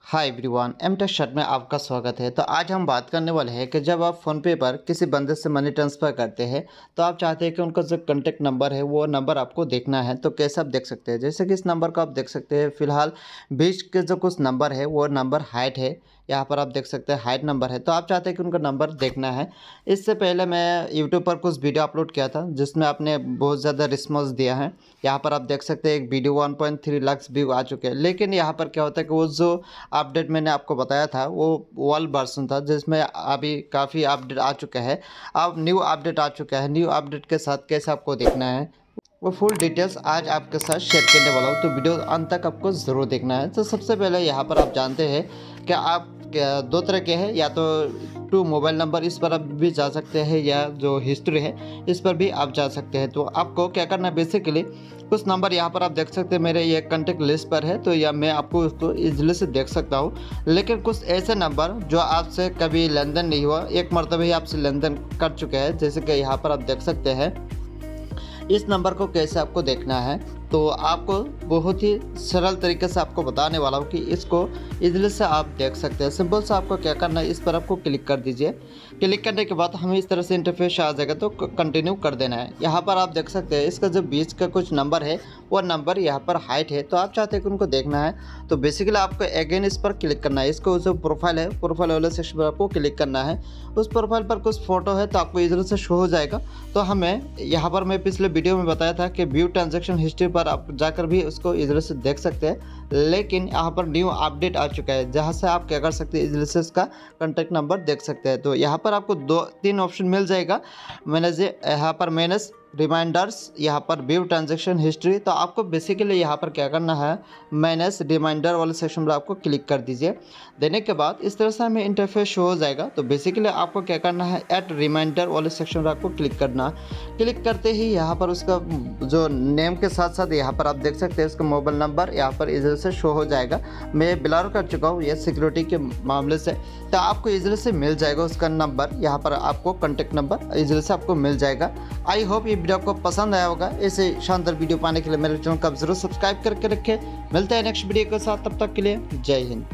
हाय everyone, M tech shirt में आपका स्वागत है। तो आज हम बात करने वाले हैं कि जब आप फ़ोनपे पर किसी बंदे से मनी ट्रांसफ़र करते हैं तो आप चाहते हैं कि उनका जो कॉन्टैक्ट नंबर है वो नंबर आपको देखना है। तो कैसे आप देख सकते हैं, जैसे कि इस नंबर को आप देख सकते हैं। फ़िलहाल बीच के जो कुछ नंबर है वो नंबर हाइड है। यहाँ पर आप देख सकते हैं हाइड नंबर है, तो आप चाहते हैं कि उनका नंबर देखना है। इससे पहले मैं यूट्यूब पर कुछ वीडियो अपलोड किया था जिसमें आपने बहुत ज़्यादा रिस्पॉन्स दिया है। यहाँ पर आप देख सकते हैं एक वीडियो 1.3 लाख व्यू आ चुके हैं। लेकिन यहाँ पर क्या होता है कि वो जो अपडेट मैंने आपको बताया था वो वर्ल्ड वर्जन था, जिसमें अभी काफ़ी अपडेट आ चुका है। अब न्यू अपडेट आ चुका है। न्यू अपडेट के साथ कैसे आपको देखना है वो फुल डिटेल्स आज आपके साथ शेयर करने वाला हूँ, तो वीडियो अंत तक आपको ज़रूर देखना है। तो सबसे पहले यहाँ पर आप जानते हैं कि आप दो तरह के हैं, या तो टू मोबाइल नंबर इस पर आप भी जा सकते हैं, या जो हिस्ट्री है इस पर भी आप जा सकते हैं। तो आपको क्या करना है, बेसिकली कुछ नंबर यहाँ पर आप देख सकते हैं मेरे ये कॉन्टैक्ट लिस्ट पर है, तो या मैं आपको उसको ईजिली से देख सकता हूँ। लेकिन कुछ ऐसे नंबर जो आपसे कभी लेन देन नहीं हुआ, एक मरतबा ही आपसे लेन देन कर चुके हैं, जैसे कि यहाँ पर आप देख सकते हैं। इस नंबर को कैसे आपको देखना है, तो आपको बहुत ही सरल तरीके से आपको बताने वाला हूँ कि इसको इजीली से आप देख सकते हैं। सिंपल से आपको क्या करना है, इस पर आपको क्लिक कर दीजिए। क्लिक करने के बाद हमें इस तरह से इंटरफेस आ जाएगा, तो कंटिन्यू कर देना है। यहाँ पर आप देख सकते हैं इसका जो बीच का कुछ नंबर है वो नंबर यहाँ पर हाइट है, तो आप चाहते हैं कि उनको देखना है। तो बेसिकली आपको अगेन इस पर क्लिक करना है। इसको जो प्रोफाइल है, प्रोफाइल वाले सेक्शन पर आपको क्लिक करना है। उस प्रोफाइल पर कुछ फोटो है तो आपको इधर से शो हो जाएगा। तो हमें यहाँ पर मैं पिछले वीडियो में बताया था कि व्यू ट्रांजेक्शन हिस्ट्री पर आप जाकर भी उसको इधर से देख सकते हैं। लेकिन यहाँ पर न्यू अपडेट आ चुका है जहाँ से आप क्या कर सकते हैं, इधर से इसका कॉन्टैक्ट नंबर देख सकते हैं। तो यहाँ पर आपको 2-3 ऑप्शन मिल जाएगा। मैनेज, यहाँ पर मैनेज रिमाइंडर्स, यहाँ पर व्यू ट्रांजैक्शन हिस्ट्री। तो आपको बेसिकली यहाँ पर क्या करना है, मैनेज रिमाइंडर वाले सेक्शन पर आपको क्लिक कर दीजिए। देने के बाद इस तरह से हमें इंटरफेस शो हो जाएगा। तो बेसिकली आपको क्या करना है, ऐड रिमाइंडर वाले सेक्शन पर आपको क्लिक करना। क्लिक करते ही यहाँ पर उसका जो नेम के साथ साथ यहाँ पर आप देख सकते हैं इसका मोबाइल नंबर यहाँ पर इधर से शो हो जाएगा। मैं ब्लर कर चुका हूँ ये सिक्योरिटी के मामले से, तो आपको इधर से मिल जाएगा उसका नंबर। यहाँ पर आपको कॉन्टैक्ट नंबर इधर से आपको मिल जाएगा। आई होप ये वीडियो आपको पसंद आया होगा। ऐसे शानदार वीडियो पाने के लिए मेरे चैनल को आप जरूर सब्सक्राइब करके रखें। मिलते हैं नेक्स्ट वीडियो के साथ, तब तक के लिए जय हिंद।